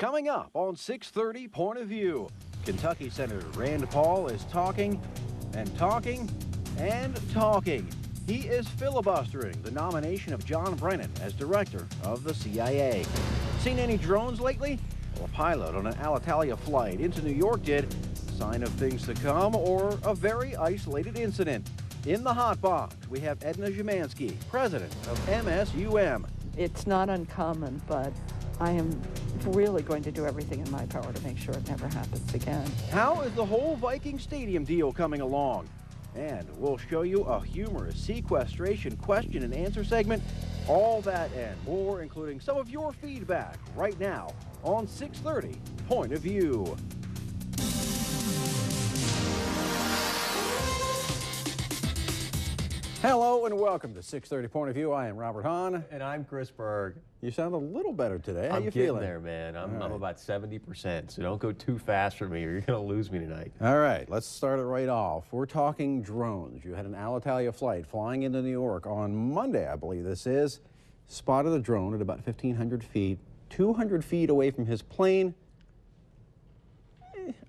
Coming up on 6:30 Point of View, Kentucky Senator Rand Paul is talking and talking and talking. He is filibustering the nomination of John Brennan as director of the CIA. Seen any drones lately? Well, a pilot on an Alitalia flight into New York did. Sign of things to come or a very isolated incident. In the hot box, we have Edna Ziemanski, president of MSUM. It's not uncommon, but I am really going to do everything in my power to make sure it never happens again. How is the whole Viking Stadium deal coming along? And we'll show you a humorous sequestration question and answer segment. All that and more, including some of your feedback right now on 6:30 Point of View. Hello and welcome to 6:30 Point of View. I am Robert Hahn. And I'm Chris Berg. You sound a little better today. How I'm you getting feeling? there, man. I'm right. about 70%, so don't go too fast for me or you're going to lose me tonight. All right, let's start it right off. We're talking drones. You had an Alitalia flight flying into New York on Monday, I believe this is. Spotted a drone at about 1,500 feet, 200 feet away from his plane.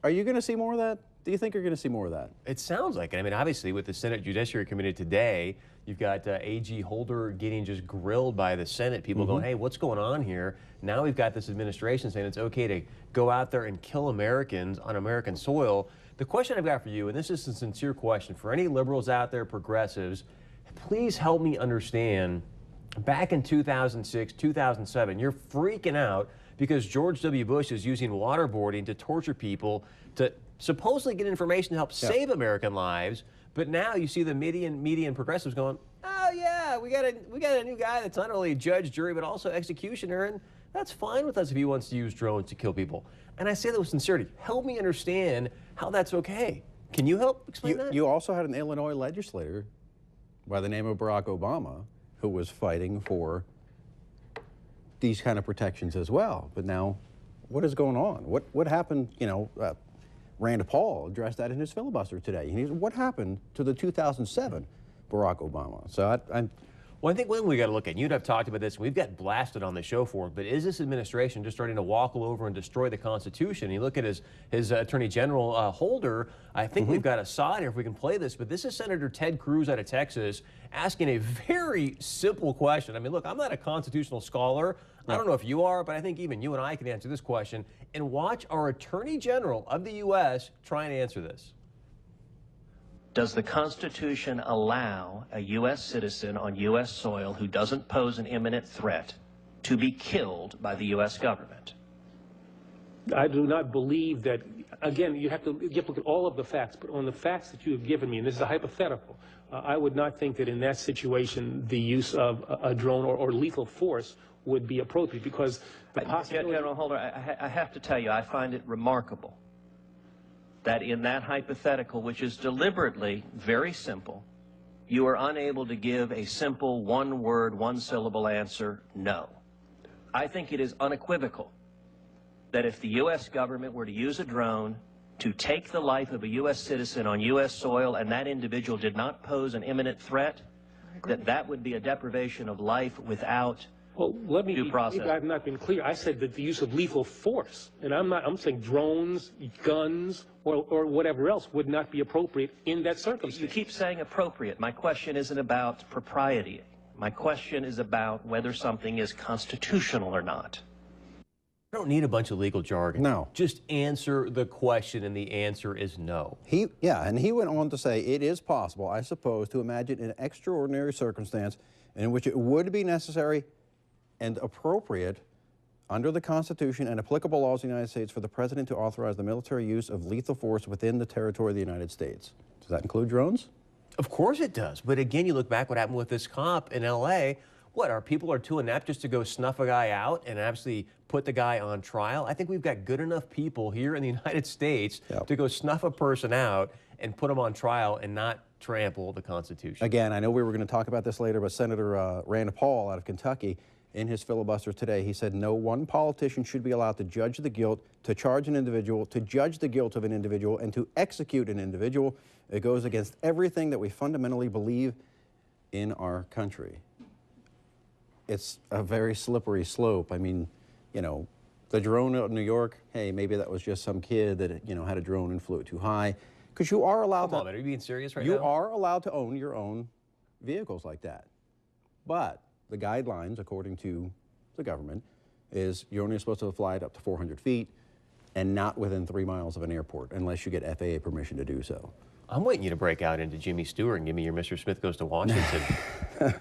Are you going to see more of that? Do you think you're going to see more of that? It sounds like it. I mean, obviously, with the Senate Judiciary Committee today, you've got AG Holder getting just grilled by the Senate. People going, hey, what's going on here? Now we've got this administration saying it's okay to go out there and kill Americans on American soil. The question I've got for you, and this is a sincere question, for any liberals out there, progressives, please help me understand. Back in 2006, 2007, you're freaking out because George W. Bush is using waterboarding to torture people to supposedly get information to help save American lives. But now you see the media and progressives going, oh yeah, we got a new guy that's not only a judge, jury, but also executioner, and that's fine with us if he wants to use drones to kill people. And I say that with sincerity. Help me understand how that's okay. Can you help explain that? You also had an Illinois legislator by the name of Barack Obama who was fighting for these kind of protections as well. But now, what is going on? What happened? You know, Rand Paul addressed that in his filibuster today. He said, what happened to the 2007 Barack Obama? So Well, I think one we got to look at, you and I've talked about this, and we've got blasted on the show for it, but is this administration just starting to walk all over and destroy the Constitution? You look at his Attorney General Holder, I think we've got a side here if we can play this, but this is Senator Ted Cruz out of Texas asking a very simple question. I mean, look, I'm not a constitutional scholar. I don't know if you are, but I think even you and I can answer this question. And watch our Attorney General of the U.S. try and answer this. Does the Constitution allow a U.S. citizen on U.S. soil who doesn't pose an imminent threat to be killed by the U.S. government? I do not believe that. Again, you have to look at all of the facts, but on the facts that you have given me, and this is a hypothetical, I would not think that in that situation the use of a drone or lethal force would be appropriate, because the possibility... General Holder, I have to tell you, I find it remarkable that in that hypothetical, which is deliberately very simple, you are unable to give a simple one-word, one-syllable answer, no. I think it is unequivocal that if the U.S. government were to use a drone to take the life of a U.S. citizen on U.S. soil and that individual did not pose an imminent threat, that would be a deprivation of life without Well, let me due process. Maybe I've not been clear. I said that the use of lethal force, and I'm saying drones, guns, or whatever else would not be appropriate in that circumstance. You keep saying appropriate. My question isn't about propriety. My question is about whether something is constitutional or not. I don't need a bunch of legal jargon. No. Just answer the question, and the answer is no. And he went on to say, it is possible, I suppose, to imagine an extraordinary circumstance in which it would be necessary and appropriate under the Constitution and applicable laws of the United States for the President to authorize the military use of lethal force within the territory of the United States. Does that include drones? Of course it does. But again, you look back what happened with this cop in L.A. What, our people are too inept just to go snuff a guy out and actually put the guy on trial? I think we've got good enough people here in the United States to go snuff a person out and put him on trial and not trample the Constitution. Again, I know we were going to talk about this later, but Senator Rand Paul out of Kentucky, in his filibuster today, he said no one politician should be allowed to judge the guilt, to charge an individual, to judge the guilt of an individual, and to execute an individual. It goes against everything that we fundamentally believe in our country. It's a very slippery slope. I mean, you know, The drone out in New York, hey, maybe that was just some kid that, you know, had a drone and flew it too high. Because you are allowed Come on, man, are you being serious right now? You are allowed to own your own vehicles like that. But the guidelines, according to the government, is you're only supposed to fly it up to 400 feet and not within 3 miles of an airport unless you get FAA permission to do so. I'm waiting you to break out into Jimmy Stewart and give me your Mr. Smith Goes to Washington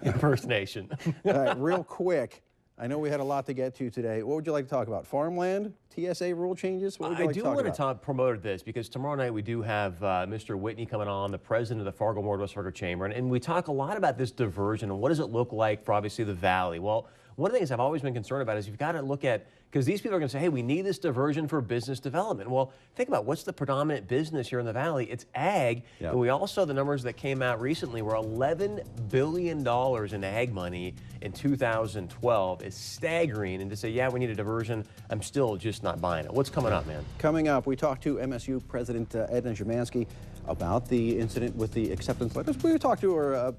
impersonation. All right, real quick. I know we had a lot to get to today. What would you like to talk about? Farmland? TSA rule changes? What would you like to talk about? I do want to promote this because tomorrow night we do have Mr. Whitney coming on, the president of the Fargo-Moorhead West Fargo Chamber, and we talk a lot about this diversion and what does it look like for obviously the Valley. Well, one of the things I've always been concerned about is you've got to look at, because these people are going to say, hey, we need this diversion for business development. Well, think about what's the predominant business here in the Valley. It's ag. Yep. And we also saw the numbers that came out recently were $11 billion in ag money in 2012 is staggering. And to say, yeah, we need a diversion, I'm still just not buying it. What's coming up, man? Coming up, we talked to MSU President Edna Szymanski about the incident with the acceptance letters. We talked to her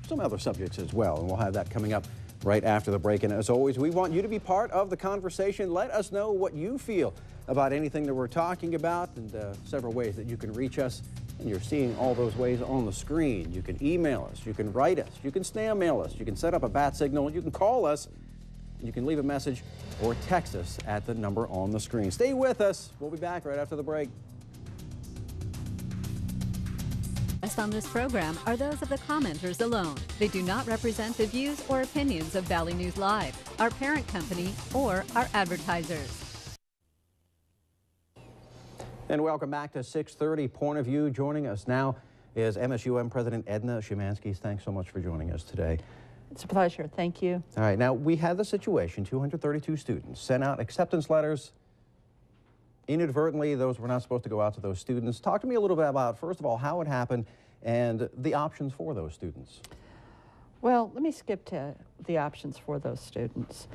some other subjects as well, and we'll have that coming up right after the break. And as always, we want you to be part of the conversation. Let us know what you feel about anything that we're talking about, and several ways that you can reach us. And you're seeing all those ways on the screen. You can email us, you can write us, you can snail mail us, you can set up a bat signal, you can call us, you can leave a message or text us at the number on the screen. Stay with us. We'll be back right after the break. On this program are those of the commenters alone. They do not represent the views or opinions of Valley News Live, our parent company, or our advertisers. And welcome back to 630 Point of View. Joining us now is MSUM President Edna Szymanski. Thanks so much for joining us today. It's a pleasure. Thank you. All right. Now, we had the situation, 232 students sent out acceptance letters. Inadvertently, those were not supposed to go out to those students. Talk to me a little bit about, first of all, how it happened and the options for those students. Well, let me skip to the options for those students.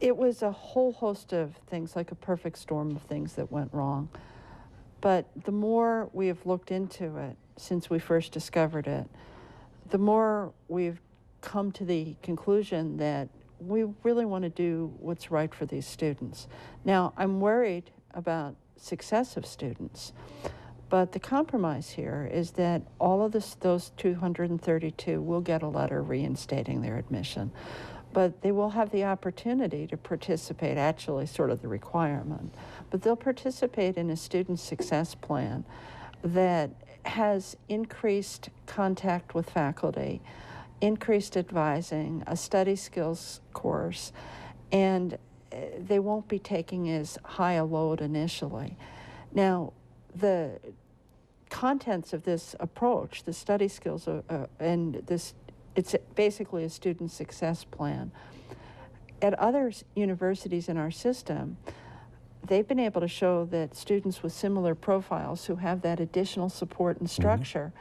It was a whole host of things, like a perfect storm of things that went wrong. But the more we have looked into it since we first discovered it, the more we've come to the conclusion that we really want to do what's right for these students. Now, I'm worried about success of students, but the compromise here is that all of those 232 will get a letter reinstating their admission, but they will have the opportunity to participate, actually sort of the requirement, but they'll participate in a student success plan that has increased contact with faculty, increased advising, a study skills course, and they won't be taking as high a load initially. Now, the contents of this approach, the study skills, and this, it's basically a student success plan. At other universities in our system, they've been able to show that students with similar profiles who have that additional support and structure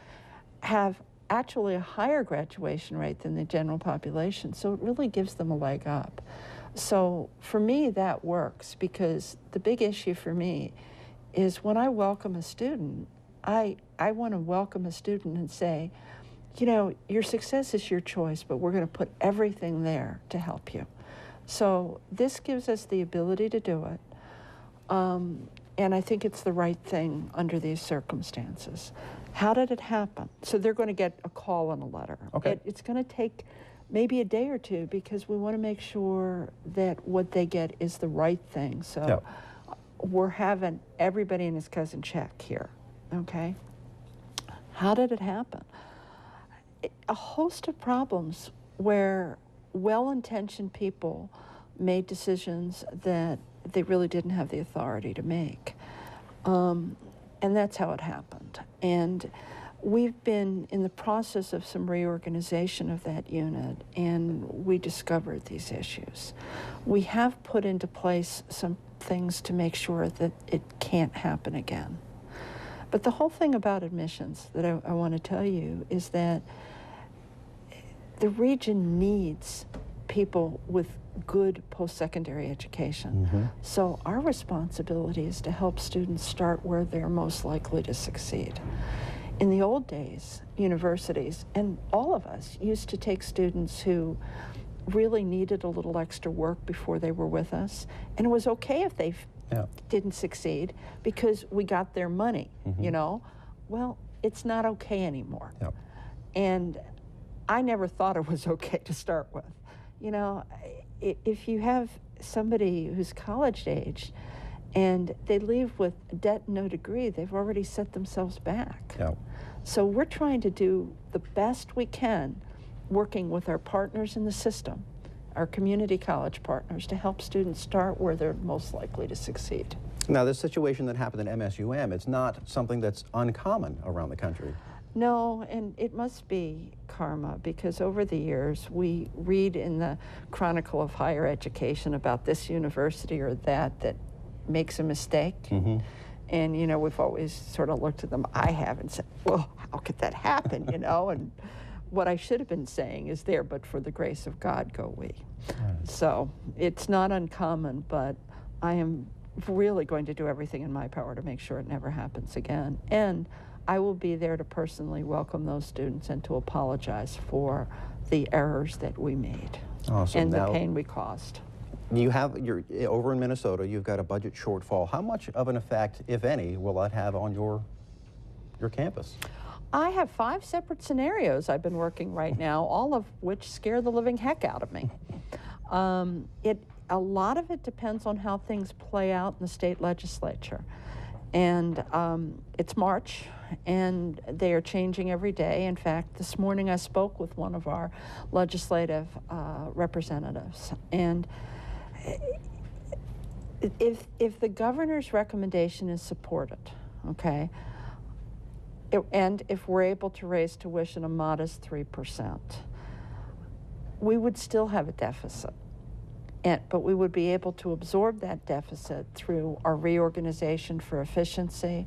have actually a higher graduation rate than the general population. So it really gives them a leg up. So for me, that works, because the big issue for me is when I welcome a student, I want to welcome a student and say, you know, your success is your choice, but we're going to put everything there to help you. So this gives us the ability to do it. And I think it's the right thing under these circumstances. How did it happen? So they're going to get a call and a letter. Okay. It's going to take maybe a day or two, because we want to make sure that what they get is the right thing. So we're having everybody and his cousin check here, okay? How did it happen? A host of problems where well-intentioned people made decisions that they really didn't have the authority to make. And that's how it happened. And we've been in the process of some reorganization of that unit, and we discovered these issues. We have put into place some things to make sure that it can't happen again. But the whole thing about admissions that I want to tell you is that the region needs people with good post-secondary education. So our responsibility is to help students start where they're most likely to succeed. In the old days, universities, and all of us, used to take students who really needed a little extra work before they were with us. And it was okay if they didn't succeed because we got their money, you know? Well, it's not okay anymore. And I never thought it was okay to start with. You know, if you have somebody who's college age and they leave with debt and no degree, they've already set themselves back. So we're trying to do the best we can, working with our partners in the system, our community college partners, to help students start where they're most likely to succeed. Now, this situation that happened at MSUM, it's not something that's uncommon around the country. No, and it must be karma, because over the years we read in the Chronicle of Higher Education about this university or that makes a mistake. And, you know, we've always sort of looked at them, I have, and said, well, how could that happen, you know? And what I should have been saying is, there, but for the grace of God go we. So it's not uncommon, but I am really going to do everything in my power to make sure it never happens again. And I will be there to personally welcome those students and to apologize for the errors that we made and the pain we caused. You're over in Minnesota, you've got a budget shortfall. How much of an effect, if any, will that have on your campus? I have 5 separate scenarios I've been working right now, all of which scare the living heck out of me. A lot of it depends on how things play out in the state legislature. And it's March, and they are changing every day. In fact, this morning I spoke with one of our legislative representatives. And if the governor's recommendation is supported, okay, and if we're able to raise tuition a modest 3%, we would still have a deficit. But we would be able to absorb that deficit through our reorganization for efficiency,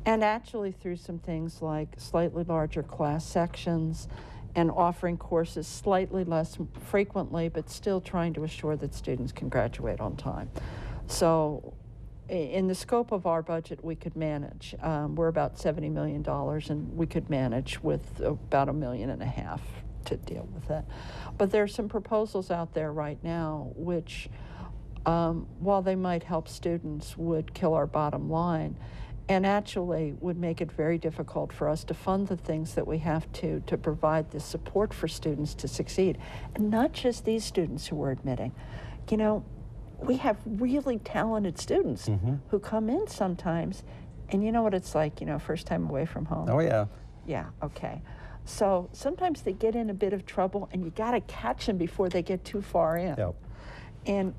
and actually through some things like slightly larger class sections and offering courses slightly less frequently, but still trying to assure that students can graduate on time. So in the scope of our budget, we could manage. We're about $70 million, and we could manage with about $1.5 million to deal with it. But there are some proposals out there right now which, while they might help students, would kill our bottom line and actually would make it very difficult for us to fund the things that we have to provide the support for students to succeed. And not just these students who we're admitting. You know, we have really talented students who come in sometimes, and you know what it's like, you know, first time away from home. Oh, yeah. Yeah, okay. So sometimes they get in a bit of trouble, and you got to catch them before they get too far in. And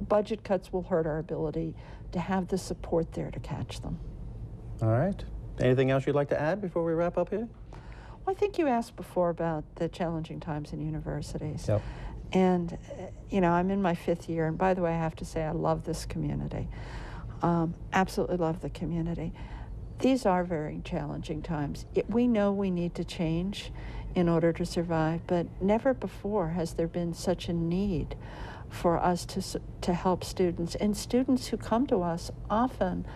budget cuts will hurt our ability to have the support there to catch them. All right. Anything else you'd like to add before we wrap up here? Well, I think you asked before about the challenging times in universities. And, you know, I'm in my 5th year, and by the way, I have to say I love this community. Absolutely love the community. These are very challenging times. We know we need to change in order to survive, but never before has there been such a need for us to help students. And students who come to us often,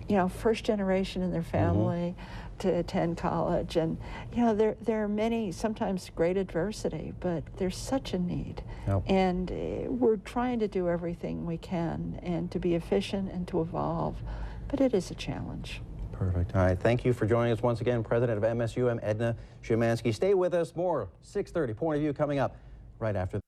you know, first generation in their family to attend college. And, you know, there are many, sometimes great adversity, but there's such a need. And we're trying to do everything we can and to be efficient and to evolve. But it is a challenge. Perfect. All right. Thank you for joining us once again, President of MSUM, Edna Szymanski. Stay with us. More 6:30 Point of View coming up right after.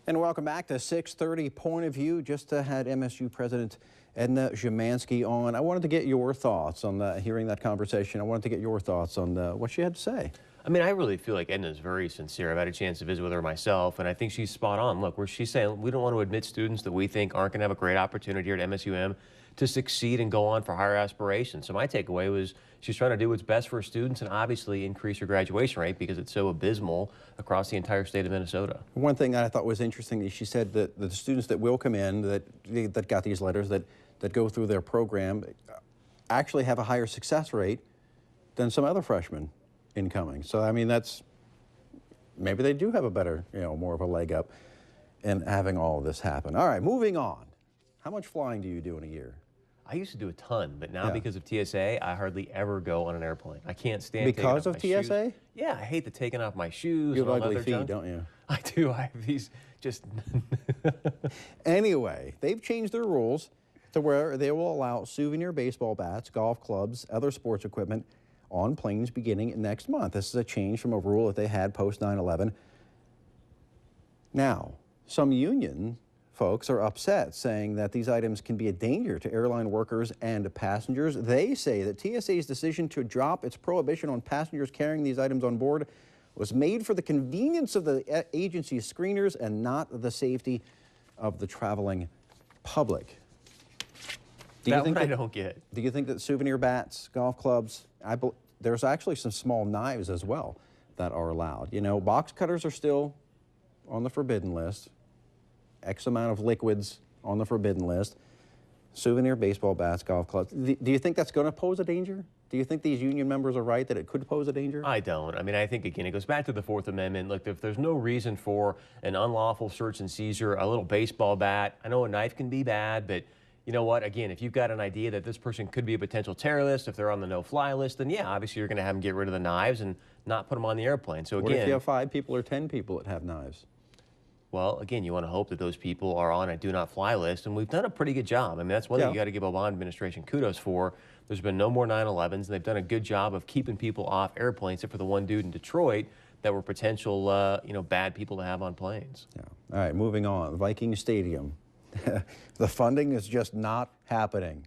And welcome back to 6:30 Point of View. Just had MSU President Edna Szymanski on. I wanted to get your thoughts on hearing that conversation. I wanted to get your thoughts on what she had to say. I mean, I really feel like Edna's very sincere. I've had a chance to visit with her myself, and I think she's spot on. Look, where she's saying we don't want to admit students that we think aren't going to have a great opportunity here at MSUM to succeed and go on for higher aspirations. So my takeaway was she's trying to do what's best for students and obviously increase her graduation rate because it's so abysmal across the entire state of Minnesota. One thing that I thought was interesting is she said that the students that will come in, that got these letters, that go through their program, actually have a higher success rate than some other freshmen incoming. So, I mean, maybe they do have a better, you know, more of a leg up in having all of this happen. All right, moving on. How much flying do you do in a year? I used to do a ton, but now Yeah. because of TSA, I hardly ever go on an airplane. I can't stand taking Because off of my shoes. TSA? Yeah, I hate the taking off my shoes. You have and all ugly other feet, junk. don't you? I do. I have these just. Anyway, they've changed their rules to where they will allow souvenir baseball bats, golf clubs, other sports equipment on planes beginning next month. This is a change from a rule that they had post 9/11. Now, some union folks are upset, saying that these items can be a danger to airline workers and passengers. They say that TSA's decision to drop its prohibition on passengers carrying these items on board was made for the convenience of the agency's screeners and not the safety of the traveling public. That one I don't get. Do you think that souvenir bats, golf clubs, there's actually some small knives as well that are allowed. You know, box cutters are still on the forbidden list. X amount of liquids on the forbidden list. Souvenir baseball bats, golf clubs. Do you think that's going to pose a danger? Do you think these union members are right that it could pose a danger? I don't. I mean, I think, again, it goes back to the Fourth Amendment. Look, if there's no reason for an unlawful search and seizure, a little baseball bat, I know a knife can be bad, but you know what? Again, if you've got an idea that this person could be a potential terrorist, if they're on the no-fly list, then yeah, obviously you're going to have them get rid of the knives and not put them on the airplane. So again, what if you have 5 people or 10 people that have knives? Well, again, you want to hope that those people are on a do-not-fly list, and we've done a pretty good job. I mean, that's one thing you got to give Obama administration kudos for. There's been no more 9/11s, and they've done a good job of keeping people off airplanes, except for the one dude in Detroit that were potential, bad people to have on planes. Yeah. All right, moving on. Viking Stadium. The funding is just not happening.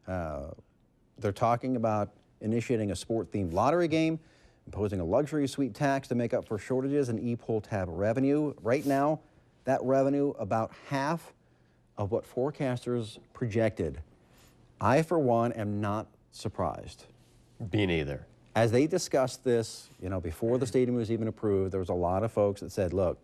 They're talking about initiating a sport-themed lottery game, imposing a luxury suite tax to make up for shortages in e-pull tab revenue. Right now, that revenue about half of what forecasters projected. I, for one, am not surprised. Me neither. As they discussed this, before the stadium was even approved, there was a lot of folks that said, look,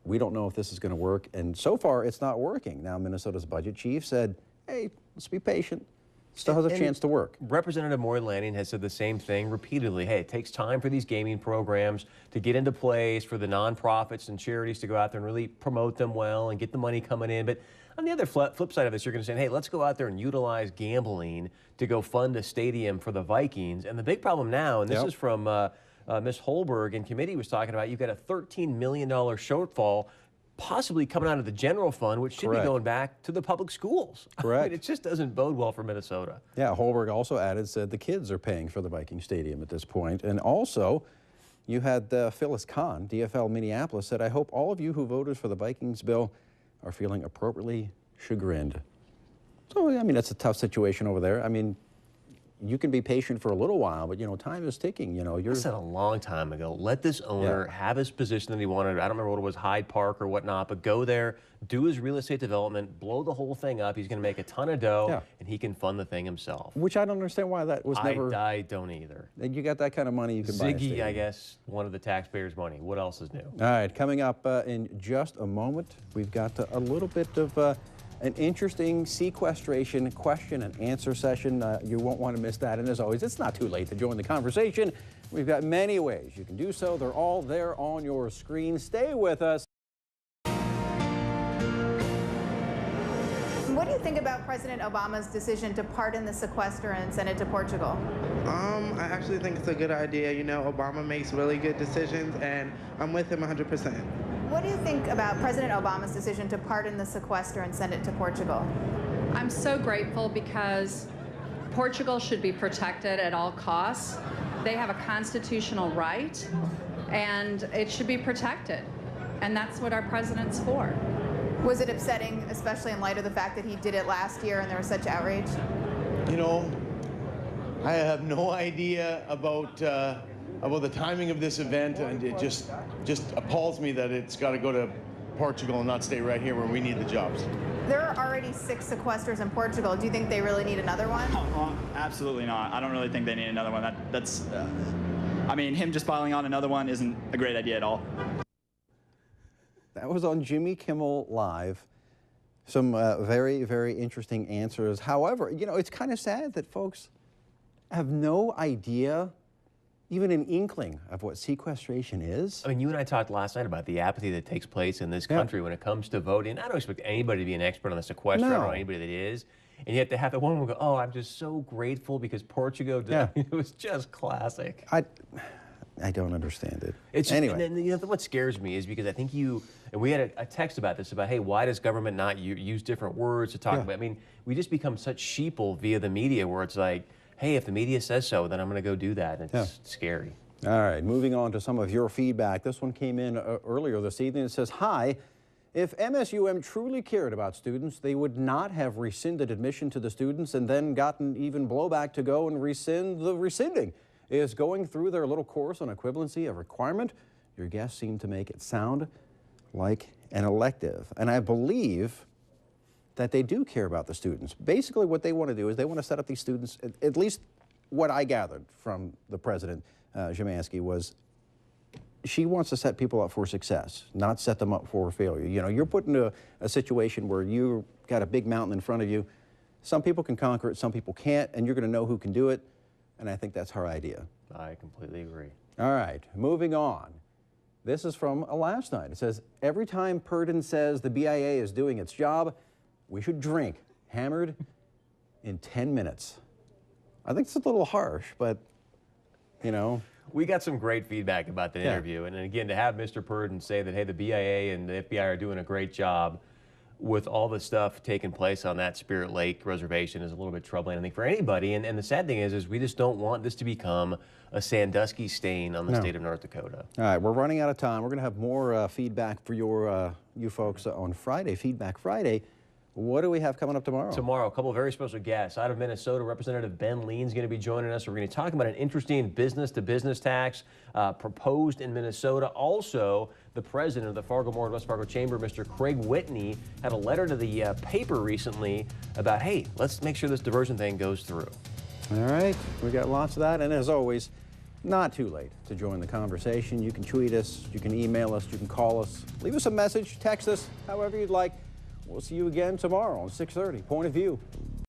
we don't know if this is going to work, and so far it's not working. Now Minnesota's budget chief said, hey, let's be patient. Still has a chance to work. Representative Maureen Lanning has said the same thing repeatedly. Hey, it takes time for these gaming programs to get into place, for the nonprofits and charities to go out there and really promote them well and get the money coming in. But on the other flip side of this, you're going to say, hey, let's go out there and utilize gambling to go fund a stadium for the Vikings. And the big problem now, and this is from Ms. Holberg in committee was talking about, you've got a $13 million shortfall possibly coming out of the general fund, which should be going back to the public schools. Correct. I mean, it just doesn't bode well for Minnesota. Yeah, Holberg also said the kids are paying for the Viking Stadium at this point. And also, you had Phyllis Kahn, DFL Minneapolis, said, I hope all of you who voted for the Vikings bill are feeling appropriately chagrined. So, I mean, that's a tough situation over there. I mean, you can be patient for a little while, but, time is ticking. I said a long time ago, let this owner have his position that he wanted. I don't remember what it was, Hyde Park or whatnot, but go there, do his real estate development, blow the whole thing up. He's going to make a ton of dough, and he can fund the thing himself. Which I don't understand why that was never... I don't either. You got that kind of money, you can buy a stadium. Ziggy, I guess, one of the taxpayers' money. What else is new? All right, coming up in just a moment, we've got a little bit of... an interesting sequestration question and answer session. You won't want to miss that. And as always, it's not too late to join the conversation. We've got many ways you can do so. They're all there on your screen. Stay with us. What do you think about President Obama's decision to pardon the sequester and send it to Portugal? I actually think it's a good idea. Obama makes really good decisions, and I'm with him 100%. What do you think about President Obama's decision to pardon the sequester and send it to Portugal? I'm so grateful because Portugal should be protected at all costs. They have a constitutional right, and it should be protected. And that's what our president's for. Was it upsetting, especially in light of the fact that he did it last year and there was such outrage? I have no idea about the timing of this event, and it just appalls me that it's got to go to Portugal and not stay right here where we need the jobs. There are already 6 sequesters in Portugal. Do you think they really need another one? Absolutely not. I don't really think they need another one. I mean, him just piling on another one isn't a great idea at all. That was on Jimmy Kimmel Live. Some very, very interesting answers. However, it's kind of sad that folks have no idea, even an inkling of what sequestration is. I mean, you and I talked last night about the apathy that takes place in this country when it comes to voting. I don't expect anybody to be an expert on the sequester. I don't know anybody that is. and yet to have the one go, oh, I'm just so grateful because Portugal did. Yeah. It was just classic. I don't understand it. It's anyway. And then, what scares me is because I think and we had a text about this, about, hey, why does government not use different words to talk about? I mean, we just become such sheeple via the media where it's like, hey, if the media says so, then I'm going to go do that. And it's scary. All right, moving on to some of your feedback. This one came in earlier this evening. It says, hi, if MSUM truly cared about students, they would not have rescinded admission to the students and then gotten even blowback to go and rescind the rescinding. Is going through their little course on equivalency a requirement? Your guests seem to make it sound like an elective. And I believe that they do care about the students. Basically, what they want to do is they want to set up these students, at least what I gathered from the president, Szymanski, was she wants to set people up for success, not set them up for failure. You know, you're put into a situation where you've got a big mountain in front of you. Some people can conquer it, some people can't, and you're going to know who can do it. And I think that's her idea. I completely agree. All right, moving on. This is from last night. It says, every time Purdon says the BIA is doing its job, we should drink hammered in 10 minutes. I think it's a little harsh, but, you know. We got some great feedback about the interview. And again, to have Mr. Purdon say that, hey, the BIA and the FBI are doing a great job with all the stuff taking place on that Spirit Lake reservation is a little bit troubling, I think, for anybody. And the sad thing is we just don't want this to become a Sandusky stain on the state of North Dakota. All right, we're running out of time. We're going to have more feedback for you folks on Friday, Feedback Friday. What do we have coming up tomorrow? Tomorrow, a couple of very special guests. Out of Minnesota, Representative Ben Lean is going to be joining us. We're going to talk about an interesting business-to-business tax proposed in Minnesota. Also, the president of the Fargo-Moorhead and West Fargo Chamber, Mr. Craig Whitney, had a letter to the paper recently about, hey, let's make sure this diversion thing goes through. All right, we got lots of that. And as always, not too late to join the conversation. You can tweet us, you can email us, you can call us, leave us a message, text us, however you'd like. We'll see you again tomorrow on 6:30. Point of View.